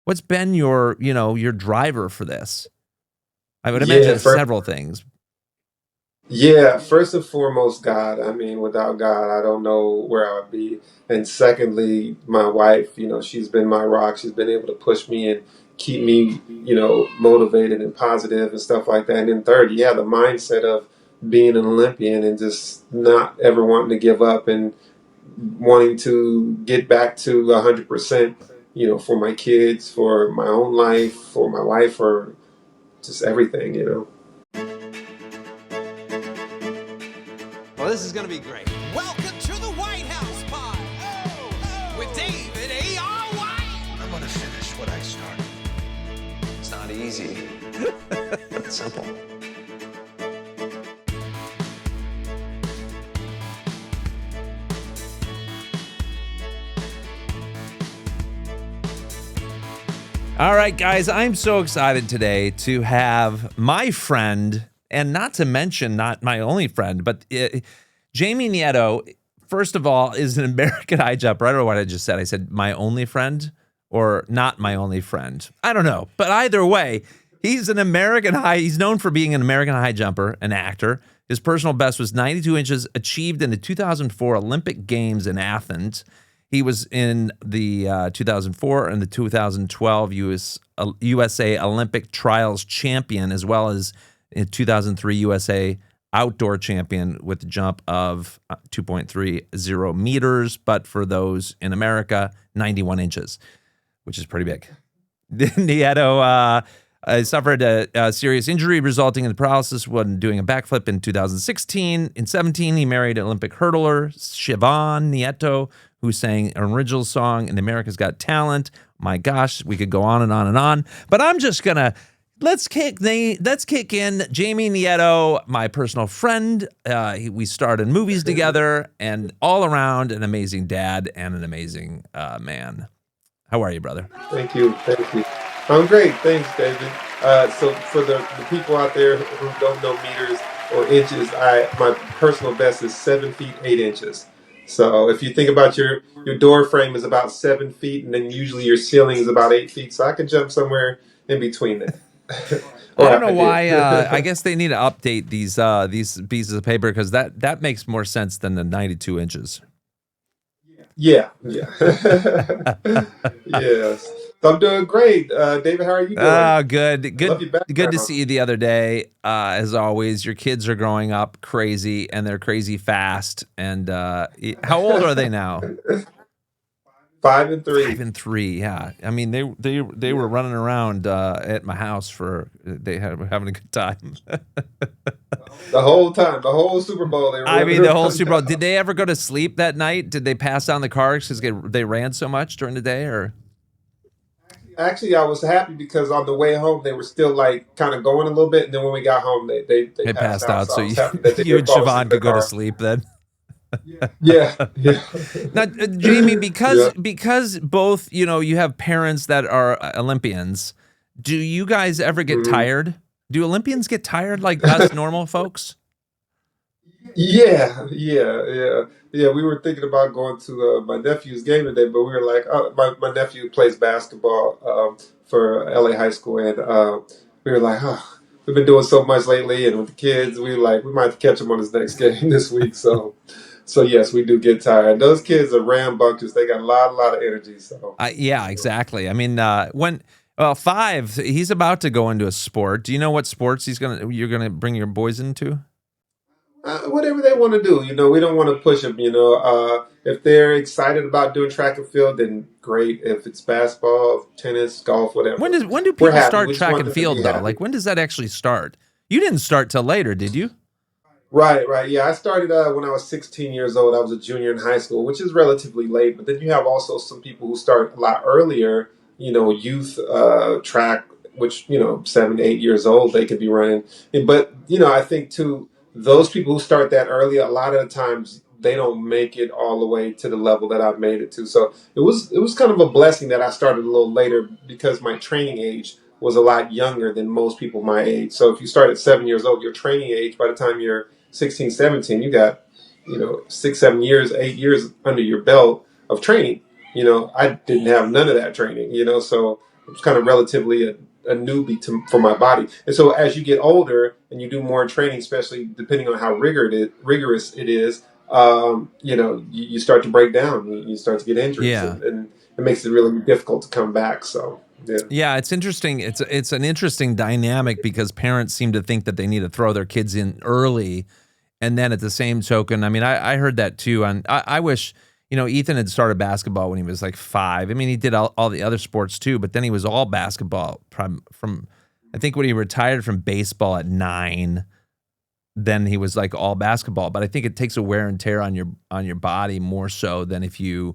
What's been your driver for this? I would Yeah, imagine first, several things. yeah, first and foremost, God. I mean, without God, I don't know where I would be. And secondly, my wife, she's been my rock. She's been able to push me and keep me, motivated and positive and stuff like that. And then third, yeah, the mindset of being an Olympian and just not ever wanting to give up and wanting to get back to 100%, for my kids, for my own life, for my wife, for just everything. Well, this is going to be great. Welcome to the White House Pod with David A.R. I'm gonna finish what I started. It's not easy, but it's simple. All right, guys, I'm so excited today to have my friend, and not to mention not my only friend, but Jamie Nieto, first of all, is an American high jumper. I don't know what I just said. I said my only friend or not my only friend. I don't know. But either way, he's known for being an American high jumper, an actor. His personal best was 92 inches, achieved in the 2004 Olympic Games in Athens. He was in the 2004 and the 2012 USA Olympic Trials champion, as well as in 2003 USA Outdoor champion with a jump of 2.30 meters. But for those in America, 91 inches, which is pretty big. Nieto suffered a serious injury resulting in paralysis when doing a backflip in 2016. In 17, he married Olympic hurdler Siobhan Nieto, who sang an original song in America's Got Talent. My gosh, we could go on and on and on. But I'm just gonna let's kick in Jamie Nieto, my personal friend. We starred in movies together, and all around an amazing dad and an amazing man. How are you, brother? Thank you. Thank you. I'm great. Thanks, David. So for the people out there who don't know meters or inches, my personal best is 7 feet 8 inches. So if you think about your door frame is about 7 feet, and then usually your ceiling is about 8 feet. So I can jump somewhere in between that. I Or don't know I why. I did. guess they need to update these pieces of paper because that makes more sense than the 92 inches. Yeah, yeah. Yes. So I'm doing great. David, how are you doing? Good, I love good, your good to background. see you the other day. As always, your kids are growing up crazy, and they're crazy fast. And how old are they now? 5 5 and 3. and 3. Yeah, I mean they Yeah. were running around at my house were having a good time. The whole time, the whole Super Bowl, they were I running mean, the whole around Super the Bowl. Did house. they ever go to sleep that night? Did they pass down the cars because they ran so much during the day, or Actually, I was happy because on the way home, they were still like kind of going a little bit. And then when we got home, they they passed passed out. out? So So I was happy that they you didn't and fall asleep Siobhan in the could go to car. sleep then. Yeah, yeah. Now, Jamie, Yeah. because both you have parents that are Olympians. Do you guys ever get Mhm. tired? Do Olympians get tired like us normal folks? Yeah, yeah, yeah, yeah. We were thinking about going to my nephew's game today, but we were like, oh, my nephew plays basketball for LA High School, and we were like, oh, we've been doing so much lately, and with the kids, we were like, we might have to catch him on his next game this week. So yes, we do get tired. Those kids are rambunctious. They got a lot of energy. So. Yeah, exactly. I mean, when well, 5, he's about to go into a sport. Do you know what sports you're gonna bring your boys into? Whatever they want to do, we don't want to push them. If they're excited about doing track and field, then great. If it's basketball, tennis, golf, When whatever, do we're people happy. start We just track want and them to be field though? happy. Like, when does that actually start? You didn't start till later, did you? Right, right. Yeah, I started when I was 16 years old. I was a junior in high school, which is relatively late. But then you have also some people who start a lot earlier. Youth track, which 7, 8 years old, they could be running. But I think too, those people who start that early, a lot of the times they don't make it all the way to the level that I've made it to. So it was kind of a blessing that I started a little later because my training age was a lot younger than most people my age. So if you start at 7 years old, your training age by the time you're 16, 17, you got, 6, 7 years, 8 years under your belt of training. I didn't have none of that training, so was kind of relatively a newbie for my body. And so as you get older and you do more training, especially depending on how rigorous it is, you start to break down. You start to get injuries, Yeah. and it makes it really difficult to come back. So yeah. Yeah, it's interesting. It's an interesting dynamic because parents seem to think that they need to throw their kids in early, and then at the same token, I mean, I heard that too. And I wish Ethan had started basketball when he was like 5. I mean, he did all the other sports too, but then he was all basketball from I think when he retired from baseball at 9. Then he was like all basketball. But I think it takes a wear and tear on your body more so than if you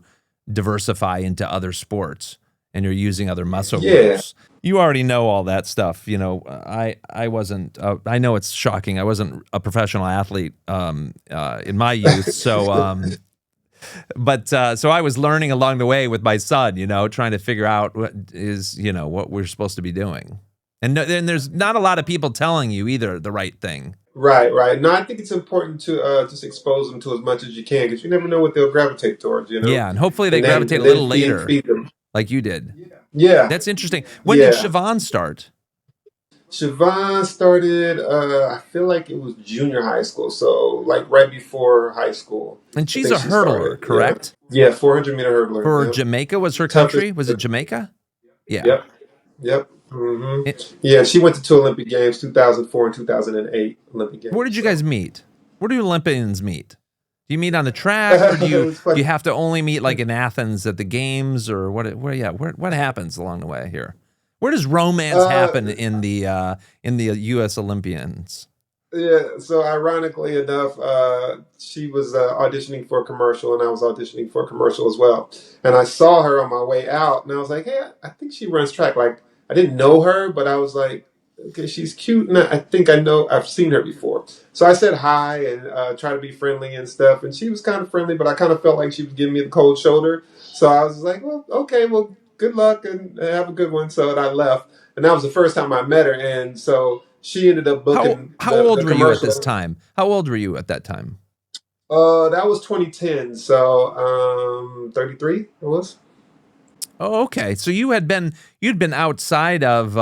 diversify into other sports and you're using other muscle groups. You already know all that stuff. I wasn't. I know it's shocking. I wasn't a professional athlete in my youth. So, so I was learning along the way with my son. Trying to figure out what we're supposed to be doing. And there's not a lot of people telling you either the right thing. Right. No, I think it's important to just expose them to as much as you can, because you never know what they'll gravitate towards. Yeah, and hopefully they gravitate a little later, like you did. Yeah, that's interesting. When did Siobhan start? Siobhan started, I feel like it was junior high school, so like right before high school. And she's a hurdler, correct? Yeah, 400-meter hurdler. For Jamaica was her country? Was it Jamaica? Yeah. Yep. Mm-hmm. She went to 2 Olympic Games, 2004 and 2008 Olympic Games. Where did you guys meet? Where do Olympians meet? Do you meet on the track, or do you have to only meet like in Athens at the games, or what happens along the way here? Where does romance happen in the U.S. Olympians? Yeah, so ironically enough, she was auditioning for a commercial, and I was auditioning for a commercial as well. And I saw her on my way out, and I was like, hey, I think she runs track. Like, I didn't know her, but I was like, okay, she's cute, and I think I've seen her before. So I said hi and tried to be friendly and stuff, and she was kind of friendly, but I kind of felt like she was giving me the cold shoulder. So I was like, well, okay, well, good luck and have a good one. So I left, and that was the first time I met her, and so she ended up booking. How old were you at this time? How old were you at that time? That was 2010, so 33 it was. Oh, okay. So you'd been outside of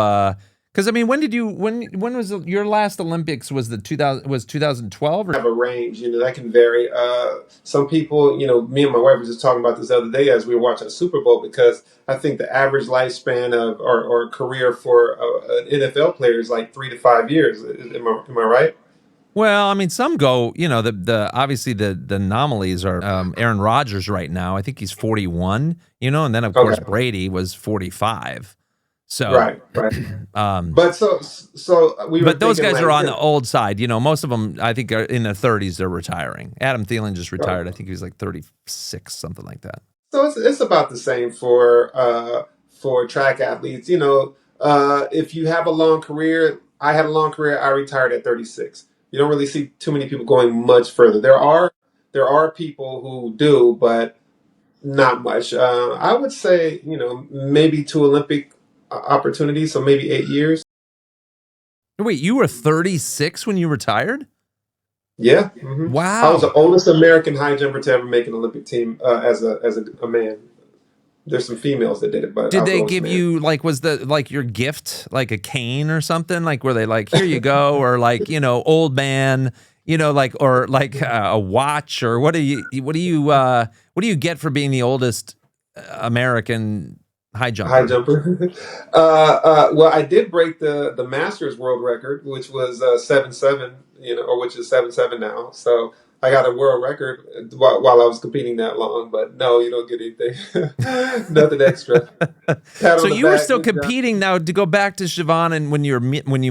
because I mean, when was your last Olympics? Was 2012 or? Have a range, that can vary. Some people, me and my wife were just talking about this the other day as we were watching the Super Bowl, because I think the average lifespan of or career for an NFL player is like 3 to 5 years. Am I right? Well, I mean, some go. Obviously the anomalies are Aaron Rodgers right now. I think he's 41. And then of course Brady was 45. So right. But but those guys are on the old side. Most of them I think are in their 30s. They're retiring. Adam Thielen just retired. I think he was like 36, something like that. So it's about the same for track athletes. If you have a long career, I had a long career. I retired at 36. You don't really see too many people going much further. There are people who do, but not much. I would say, maybe 2 Olympic opportunities, so maybe 8 years. Wait, you were 36 when you retired? Yeah. Mm-hmm. Wow. I was the oldest American high jumper to ever make an Olympic team as a man. There's some females that did it, but did they give you was your gift like a cane or something? Like were they like, here you go, or like old man, or like a watch, or what do you get for being the oldest American high jumper? Well, I did break the Masters world record, which was 7.7, or which is 7.7 now. So I got a world record while I was competing that long, but no, you don't get anything, nothing extra. So you were still competing now. To go back to Siobhan, and when you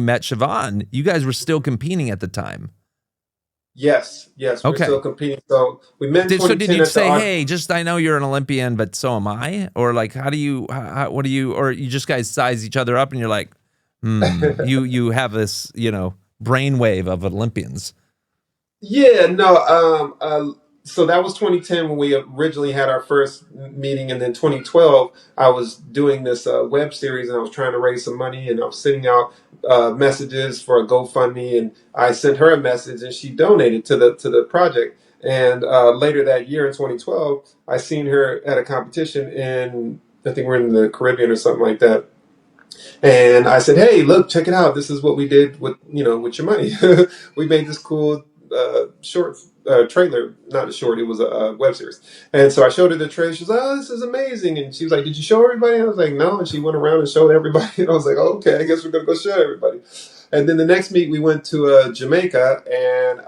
met Siobhan, you guys were still competing at the time. Yes, we're still competing. So we met. So did you say, "Hey, just I know you're an Olympian, but so am I," or like, what do you, or you just guys size each other up, and you're like, you have this, brainwave of Olympians. Yeah, no. So that was 2010 when we originally had our first meeting, and then 2012 I was doing this web series, and I was trying to raise some money, and I was sending out messages for a GoFundMe, and I sent her a message, and she donated to the project. And later that year in 2012, I seen her at a competition in, I think we're in the Caribbean or something like that. And I said, "Hey, look, check it out. This is what we did with with your money. We made this cool short trailer, not a short. It was a web series." And so I showed her the trailer. She was like, "Oh, this is amazing." And she was like, "Did you show everybody?" I was like, "No." And she went around and showed everybody. And I was like, oh, "Okay, I guess we're gonna go show everybody." And then the next meet, we went to Jamaica, and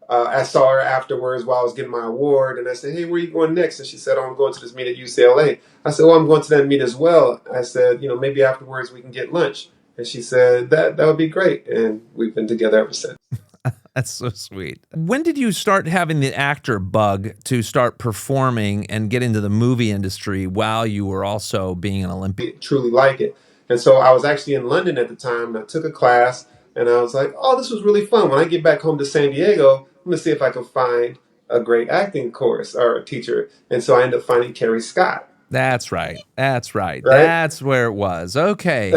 I saw her afterwards while I was getting my award, and I said, "Hey, where are you going next?" And she said, "Oh, I'm going to this meet at UCLA." I said, "Oh, I'm going to that meet as well." I said, "Maybe afterwards we can get lunch." And she said, "That would be great." And we've been together ever since. That's so sweet. When did you start having the actor bug to start performing and get into the movie industry while you were also being an Olympian? Truly like it. And so I was actually in London at the time, and I took a class, and I was like, "Oh, this was really fun." When I get back home to San Diego, I'm going to see if I can find a great acting course or a teacher. And so I ended up finding Carrie Scott, That's right. That's right. right? That's where it was. Okay.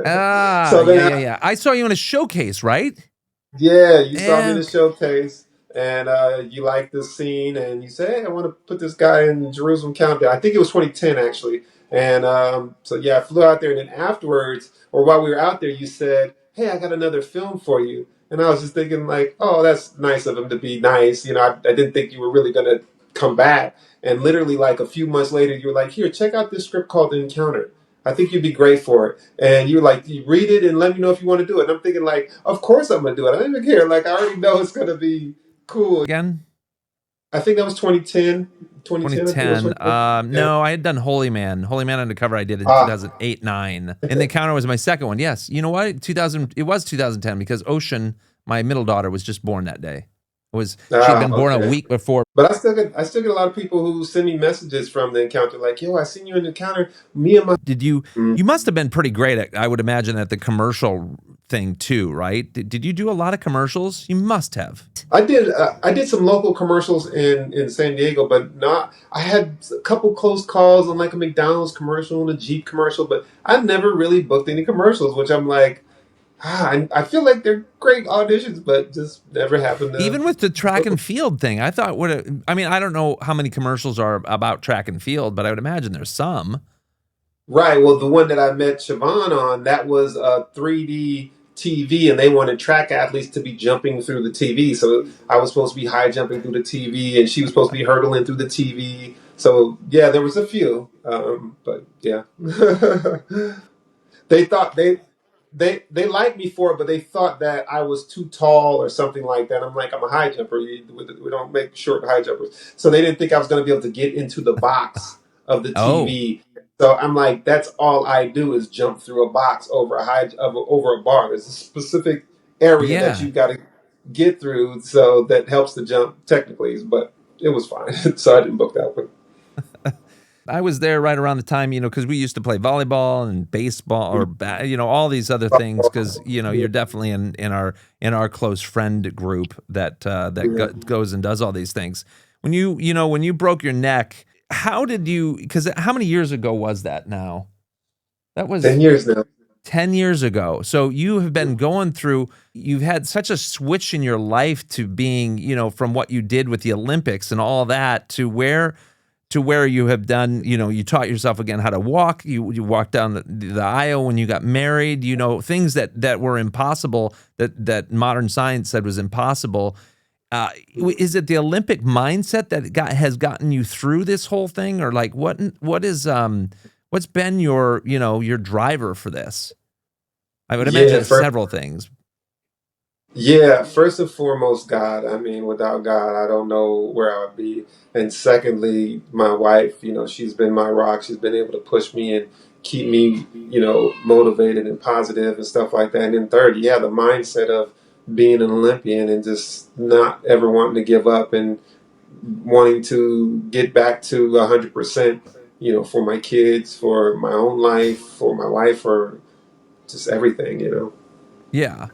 Ah, So yeah, then yeah, yeah. I saw you in a showcase, right? Yeah, you saw me in the And showcase, and you liked this scene, and you said, "Hey, I want to put this guy in Jerusalem Countdown." I think it was 2010 actually, and so yeah, I flew out there, and then afterwards, or while we were out there, you said, "Hey, I got another film for you," and I was just thinking like, "Oh, that's nice of him to be nice." I didn't think you were really gonna come back, and literally like a few months later, you were like, "Here, check out this script called The Encounter. I think you'd be great for it." And you were like, "You read it and let me know if you want to do it." And I'm thinking like, of course I'm gonna do it. I don't even care. Like I already know it's gonna be cool. again, I think that was 2010. 2010, I think it was 2010. 2010. Yeah. No, I had done Holy Man. Holy Man Undercover I did in Ah, 2008, 9. And The Encounter was my second one. Yes. You know what? It was 2010 because Ocean, my middle daughter, was just born that day. She'd been born a okay. week before. But I still get a lot of people who send me messages from the encounter like, "Yo, I seen you in the encounter. Me and my." Did you Mm. you must have been pretty great at, I would imagine, at the commercial thing too, right? Did you do a lot of commercials? You must have. I did some local commercials in San Diego, but not. I had a couple close calls on like a McDonald's commercial and a Jeep commercial, but I never really booked any commercials, which I'm like, I feel like they're great auditions, but just never happened to Even with the track book and 'em. field thing, I thought I mean, I don't know how many commercials are about track and field, but I would imagine there's some. Right. Well, the one that I met Siobhan on, that was a 3D TV, and they wanted track athletes to be jumping through the TV. So I was supposed to be high jumping through the TV, and she was supposed to be hurdling through the TV. So yeah, there was a few, but yeah, they thought they liked me for it, but they thought that I was too tall or something like that. I'm like, I'm a high jumper. We don't make short high jumpers, so they didn't think I was going to be able to get into the box of the Oh, TV. So I'm like, that's all I do is jump through a box over a bar. There's a specific area that yeah. you got to get through, so that helps the jump technically. But it was fine, so I didn't book that one. I was there right around the time, because we used to play volleyball and baseball or all these other things. Because Yeah, you're definitely in our close friend group that yeah. goes and does all these things. When you broke your neck, how did you? Because how many years ago was that? Now that 10 years now. 10 years ago. So you have been going through, you've had such a switch in your life to being, from what you did with the Olympics and all that to where you have done, you taught yourself again how to walk. You walked down the aisle when you got married, things that were impossible, that modern science said was impossible. Is it the Olympic mindset that has gotten you through this whole thing, or like what's been your driver for this? I would imagine Yeah, it's first. several things. Yeah, first and foremost, God. I mean, without God, I don't know where I would be. And secondly, my wife, she's been my rock. She's been able to push me and keep me, motivated and positive and stuff like that. And then third, yeah, the mindset of being an Olympian and just not ever wanting to give up and wanting to get back to 100%, for my kids, for my own life, for my wife, for just everything. Yeah.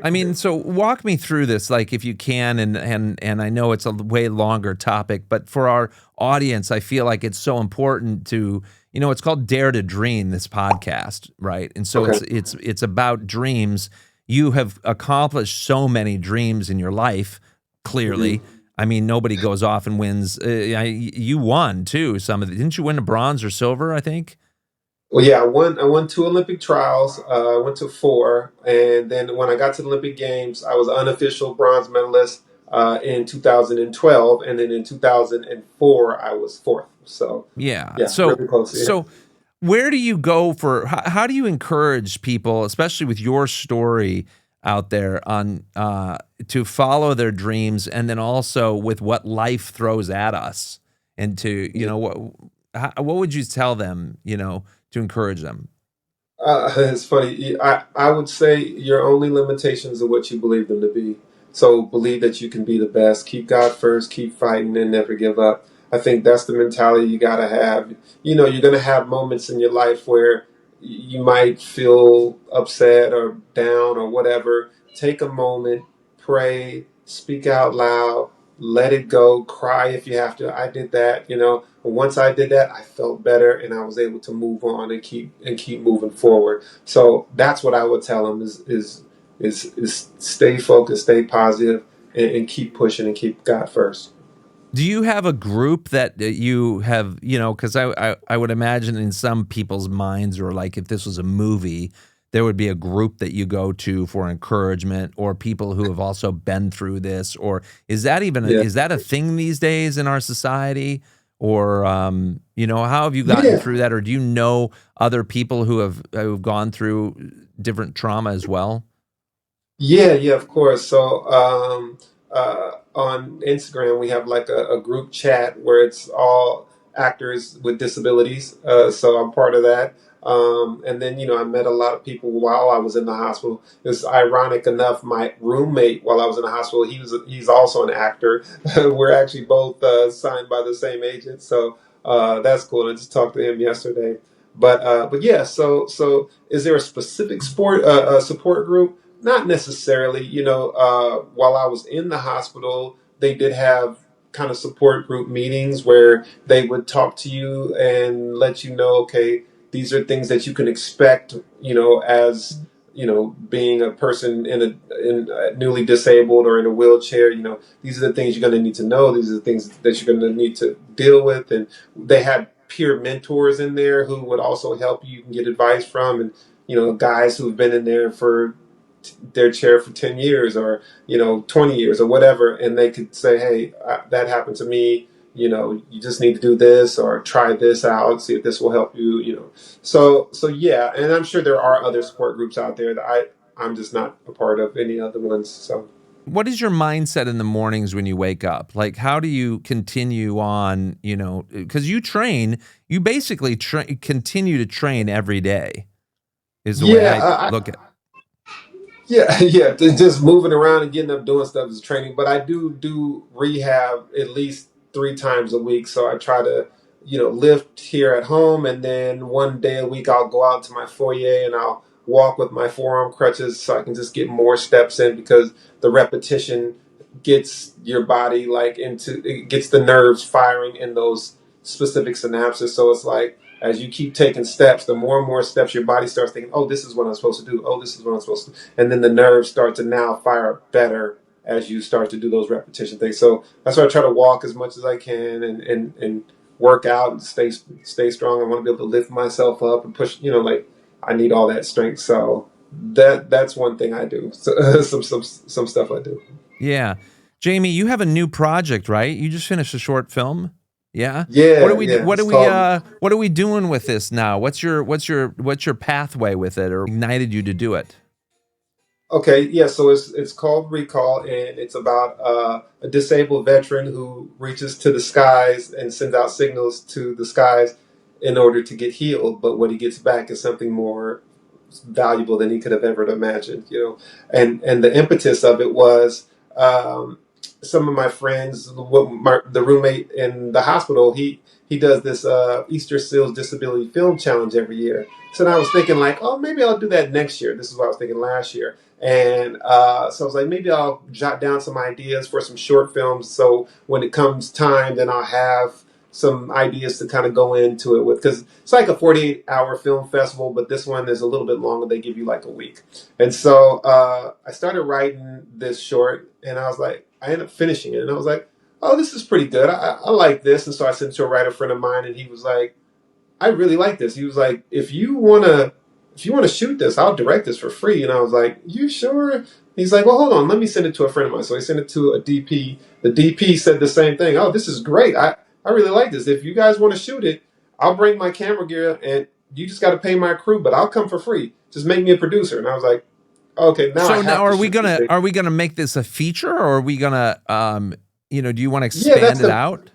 I mean, so walk me through this, like if you can, and I know it's a way longer topic, but for our audience, I feel like it's so important to, it's called Dare to Dream, this podcast, right? And so Okay. it's about dreams. You have accomplished so many dreams in your life, clearly. Mhm. I mean, nobody goes off and wins. You won too. Didn't you win a bronze or silver, I think? Well, yeah, I won two Olympic trials. I went to four, and then when I got to the Olympic Games, I was unofficial bronze medalist in 2012, and then in 2004 I was fourth. So, Yeah. yeah, So really close. Yeah. so where do you go for how do you encourage people, especially with your story out there on to follow their dreams and then also with what life throws at us and to, what would you tell them, to encourage them? It's funny. I would say your only limitations are what you believe them to be. So believe that you can be the best. Keep God first. Keep fighting and never give up. I think that's the mentality you got to have. You're going to have moments in your life where you might feel upset or down or whatever. Take a moment, pray, speak out loud, let it go, cry if you have to. I did that. Once I did that, I felt better and I was able to move on and keep moving forward. So that's what I would tell them is stay focused, stay positive, and keep pushing and keep God first. Do you have a group that you have, because I would imagine in some people's minds, or like if this was a movie, there would be a group that you go to for encouragement or people who have also been through this, or is that even, Yeah. is that a thing these days in our society? Or, how have you gotten Yeah. through that? Or do you know other people who've gone through different trauma as well? Yeah, yeah, of course. So on Instagram, we have like a group chat where it's all actors with disabilities. So I'm part of that. And then, I met a lot of people while I was in the hospital. It's ironic enough, my roommate while I was in the hospital, he's also an actor. We're actually both signed by the same agent. So that's cool. I just talked to him yesterday. But yeah, so is there a specific support group? Not necessarily. While I was in the hospital, they did have kind of support group meetings where they would talk to you and let you know, okay, these are things that you can expect, as being a person in newly disabled or in a wheelchair. These are the things you're going to need to know. These are the things that you're going to need to deal with. And they had peer mentors in there who would also help you can get advice from, and guys who've been in there for their chair for 10 years or 20 years or whatever, and they could say, hey, that happened to me. You just need to do this or try this out, see if this will help you. So yeah, and I'm sure there are other support groups out there that I'm just not a part of any other ones. So What is your mindset in the mornings when you wake up? Like, how do you continue on, because you basically continue to train every day is the way yeah, I look at it. yeah, yeah, just moving around and getting up doing stuff is training. But I do rehab at least 3 times a week. So I try to, lift here at home, and then one day a week I'll go out to my foyer and I'll walk with my forearm crutches so I can just get more steps in because the repetition gets your body like it gets the nerves firing in those specific synapses. So it's like as you keep taking steps, the more and more steps your body starts thinking, oh, this is what I'm supposed to do. Oh, this is what I'm supposed to do. And then the nerves start to now fire better as you start to do those repetition things. So that's why I try to walk as much as I can and work out and stay strong. I want to be able to lift myself up and push, like I need all that strength. So that's one thing I do. So, some stuff I do. Yeah. Jamie, you have a new project, right? You just finished a short film. Yeah. What are Yeah, we yeah. what are It's we called what are we doing with this now? What's your pathway with it or ignited you to do it? Okay, yeah, so it's called Recall, and it's about a disabled veteran who reaches to the skies and sends out signals to the skies in order to get healed. But what he gets back is something more valuable than he could have ever imagined. And the impetus of it was some of my friends, the roommate in the hospital, he does this Easter Seals Disability Film Challenge every year. So then I was thinking like, oh, maybe I'll do that next year. This is what I was thinking last year. And so I was like, maybe I'll jot down some ideas for some short films. So when it comes time, then I'll have some ideas to kind of go into it with. Because it's like a 48-hour film festival, but this one is a little bit longer. They give you like a week. And so I started writing this short, and I ended up finishing it. And I was like, oh, this is pretty good. I like this. And so I sent it to a writer friend of mine, and he was like, I really like this. He was like, if you wanna shoot this, I'll direct this for free. And I was like, you sure? He's like, well, hold on, let me send it to a friend of mine. So he sent it to a DP. The DP said the same thing. Oh, this is great. I really like this. If you guys want to shoot it, I'll bring my camera gear and you just got to pay my crew, but I'll come for free. Just make me a producer. And I was like, okay, now I So have now to are we shoot this gonna thing. are we gonna make this a feature, or are we gonna do you want to Yeah, expand it out?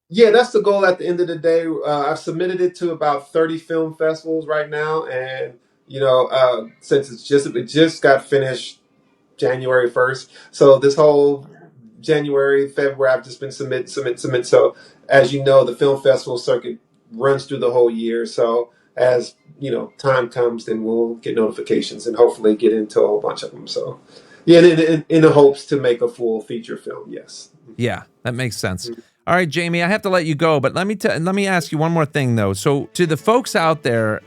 Yeah, that's the goal at the end of the day. I've submitted it to about 30 film festivals right now, and since it just got finished January 1st, so this whole January, February, I've just been submit. So as you know, the film festival circuit runs through the whole year. So as time comes, then we'll get notifications and hopefully get into a whole bunch of them. So yeah, in the hopes to make a full feature film. Yes. Yeah, that makes sense. All right, Jamie, I have to let you go, but let me ask you one more thing, though. So to the folks out there,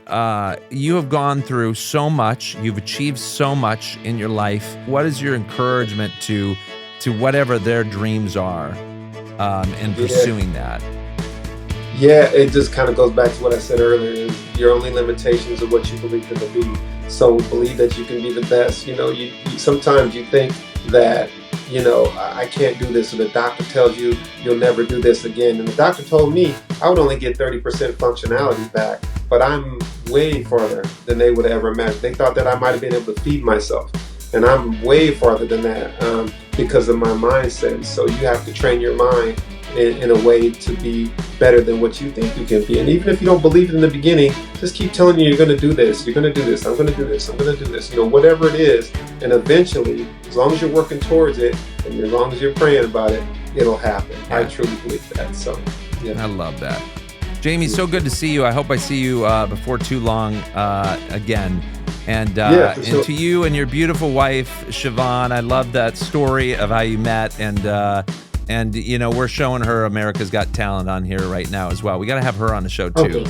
you have gone through so much, you've achieved so much in your life. What is your encouragement to whatever their dreams are and pursuing that? Yeah, it just kind of goes back to what I said earlier. Is your only limitations are what you believe them to be. So believe that you can be the best. You sometimes you think that I can't do this, or the doctor tells you you'll never do this again. And the doctor told me I would only get 30% functionality back, but I'm way farther than they would have ever imagined. They thought that I might have been able to feed myself, and I'm way farther than that because of my mindset. So you have to train your mind in a way to be better than what you think you can be. And even if you don't believe it in the beginning, just keep telling you're going to do this, you're going to do this, I'm going to do this, I'm going to do this, whatever it is. And eventually, as long as you're working towards it and as long as you're praying about it, it'll happen. Yeah. I truly believe that. So, yeah. I love that. Jamie, so good to see you. I hope I see you before too long again. And sure. To you and your beautiful wife, Siobhan, I love that story of how you met. And we're showing her America's Got Talent on here right now as well. We got to have her on the show too. Okay.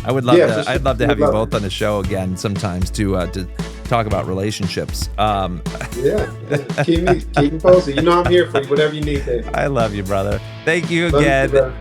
I would love to. I'd love to have you both on the show again sometimes to talk about relationships. Yeah, keep me posted. I'm here for you. Whatever you need, Dave. I love you, brother. Thank you Love again. you,